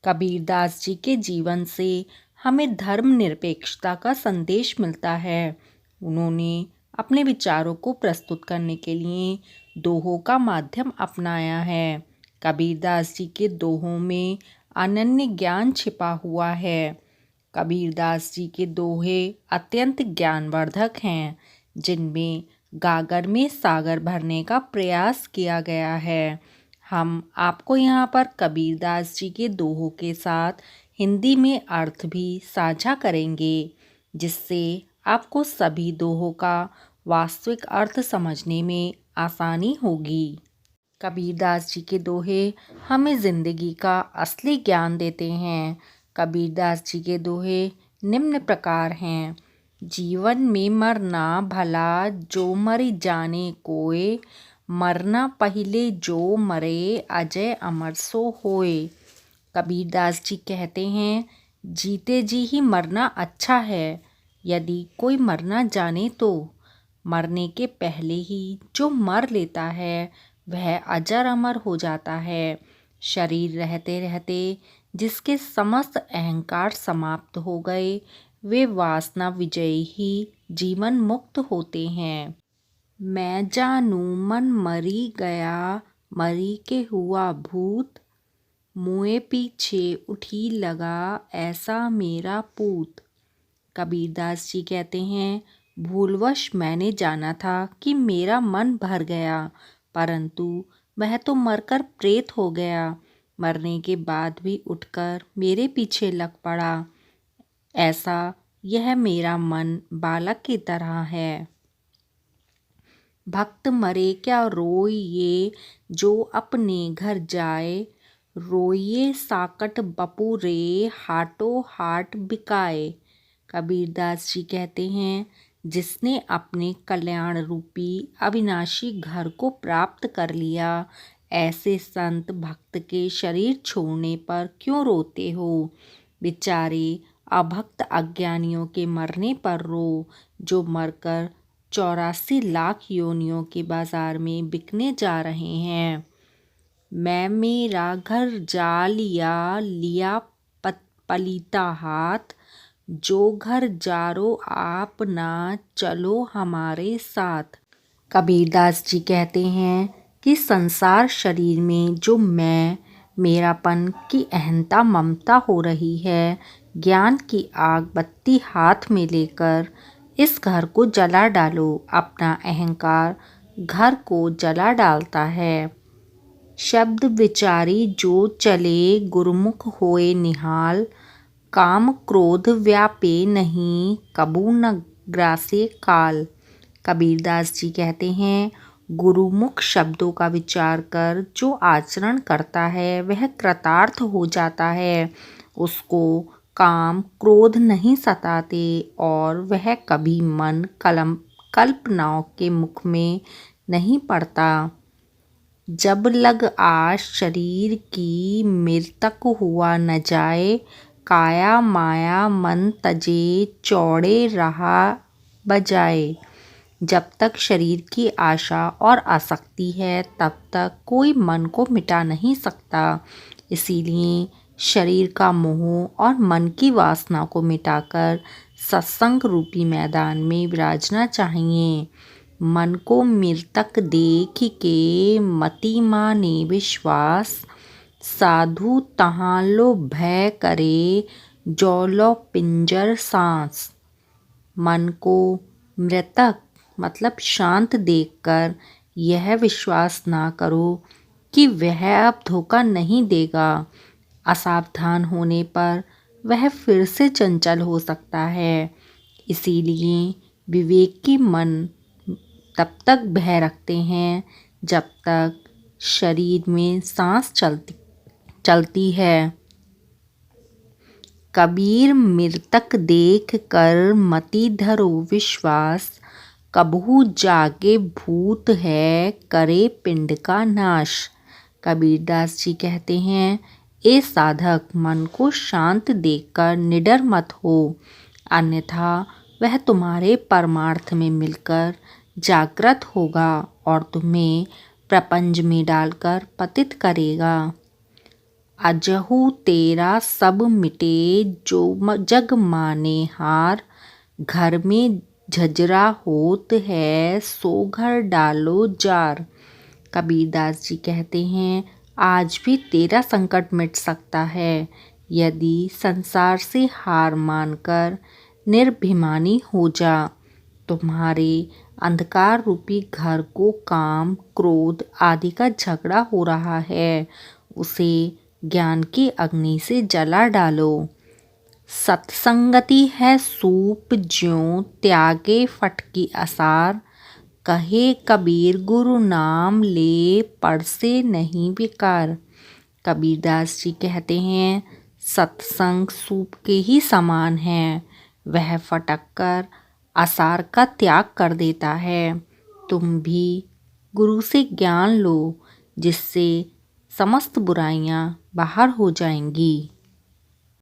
कबीरदास जी के जीवन से हमें धर्मनिरपेक्षता का संदेश मिलता है। उन्होंने अपने विचारों को प्रस्तुत करने के लिए दोहों का माध्यम अपनाया है। कबीरदास जी के दोहों में अनन्य ज्ञान छिपा हुआ है। कबीरदास जी के दोहे अत्यंत ज्ञानवर्धक हैं, जिनमें गागर में सागर भरने का प्रयास किया गया है। हम आपको यहाँ पर कबीरदास जी के दोहों के साथ हिंदी में अर्थ भी साझा करेंगे, जिससे आपको सभी दोहों का वास्तविक अर्थ समझने में आसानी होगी। कबीरदास जी के दोहे हमें जिंदगी का असली ज्ञान देते हैं। कबीरदास जी के दोहे निम्न प्रकार हैं। जीवन में मरना भला जो मरि जाने कोय, मरना पहिले जो मरे अजय अमर सो होय। कबीरदास जी कहते हैं, जीते जी ही मरना अच्छा है। यदि कोई मरना जाने तो मरने के पहले ही जो मर लेता है वह अजर अमर हो जाता है। शरीर रहते रहते जिसके समस्त अहंकार समाप्त हो गए, वे वासना विजयी ही जीवन मुक्त होते हैं। मैं जानू मन मरी गया, मरी के हुआ भूत, मुए पीछे उठी लगा ऐसा मेरा पूत। कबीरदास जी कहते हैं, भूलवश मैंने जाना था कि मेरा मन भर गया, परंतु वह तो मरकर प्रेत हो गया। मरने के बाद भी उठकर मेरे पीछे लग पड़ा। ऐसा यह मेरा मन बालक की तरह है। भक्त मरे क्या रोइए, जो अपने घर जाए, रोइए साकट बपू रे, हाटो हाट बिकाए। कबीरदास जी कहते हैं, जिसने अपने कल्याण रूपी अविनाशी घर को प्राप्त कर लिया, ऐसे संत भक्त के शरीर छोड़ने पर क्यों रोते हो। बेचारे अभक्त अज्ञानियों के मरने पर रो, जो मरकर 84 लाख योनियों के बाजार में बिकने जा रहे हैं। मैं मेरा घर जा लिया, लिया पलीता हाथ, जो घर जारो आप ना चलो हमारे साथ। कबीरदास जी कहते हैं कि संसार शरीर में जो मैं मेरापन की अहंता ममता हो रही है, ज्ञान की आग बत्ती हाथ में लेकर इस घर को जला डालो। अपना अहंकार घर को जला डालता है। शब्द विचारी जो चले, गुरुमुख होए निहाल, काम क्रोध व्यापे नहीं, कबू न ग्रासे काल। कबीरदास जी कहते हैं, गुरुमुख शब्दों का विचार कर जो आचरण करता है वह कृतार्थ हो जाता है। उसको काम क्रोध नहीं सताते और वह कभी मन कल्पनाओं के मुख में नहीं पड़ता। जब लग आश शरीर की, मृतक हुआ न जाए, काया माया मन तजे, चौड़े रहा बजाए। जब तक शरीर की आशा और आसक्ति है, तब तक कोई मन को मिटा नहीं सकता। इसीलिए शरीर का मोह और मन की वासना को मिटाकर सत्संग रूपी मैदान में विराजना चाहिए। मन को मृतक देख के मति माने विश्वास, साधु तहाँ लो भय करे, जो लो पिंजर सांस। मन को मृतक मतलब शांत देखकर यह विश्वास ना करो कि वह अब धोखा नहीं देगा। असावधान होने पर वह फिर से चंचल हो सकता है। इसीलिए विवेकी मन तब तक भय रखते हैं जब तक शरीर में सांस चलती है। कबीर मृतक देख कर मति धरो विश्वास, कबहू जागे भूत है करे पिंड का नाश। कबीरदास जी कहते हैं, ए साधक, मन को शांत देखकर निडर मत हो, अन्यथा वह तुम्हारे परमार्थ में मिलकर जागृत होगा और तुम्हें प्रपंच में डालकर पतित करेगा। अजहु तेरा सब मिटे जो जग माने हार। घर में झजरा होत है सो घर डालो जार। कबीरदास जी कहते हैं आज भी तेरा संकट मिट सकता है यदि संसार से हार मानकर निर्भिमानी हो जा। तुम्हारे अंधकार रूपी घर को काम क्रोध आदि का झगड़ा हो रहा है, उसे ज्ञान की अग्नि से जला डालो। सत्संगति है सूप ज्यों त्यागे फटकी असार। कहे कबीर गुरु नाम ले पढ़ से नहीं बेकार। कबीरदास जी कहते हैं सत्संग सूप के ही समान है, वह फटक कर आसार का त्याग कर देता है। तुम भी गुरु से ज्ञान लो जिससे समस्त बुराइयां बाहर हो जाएंगी।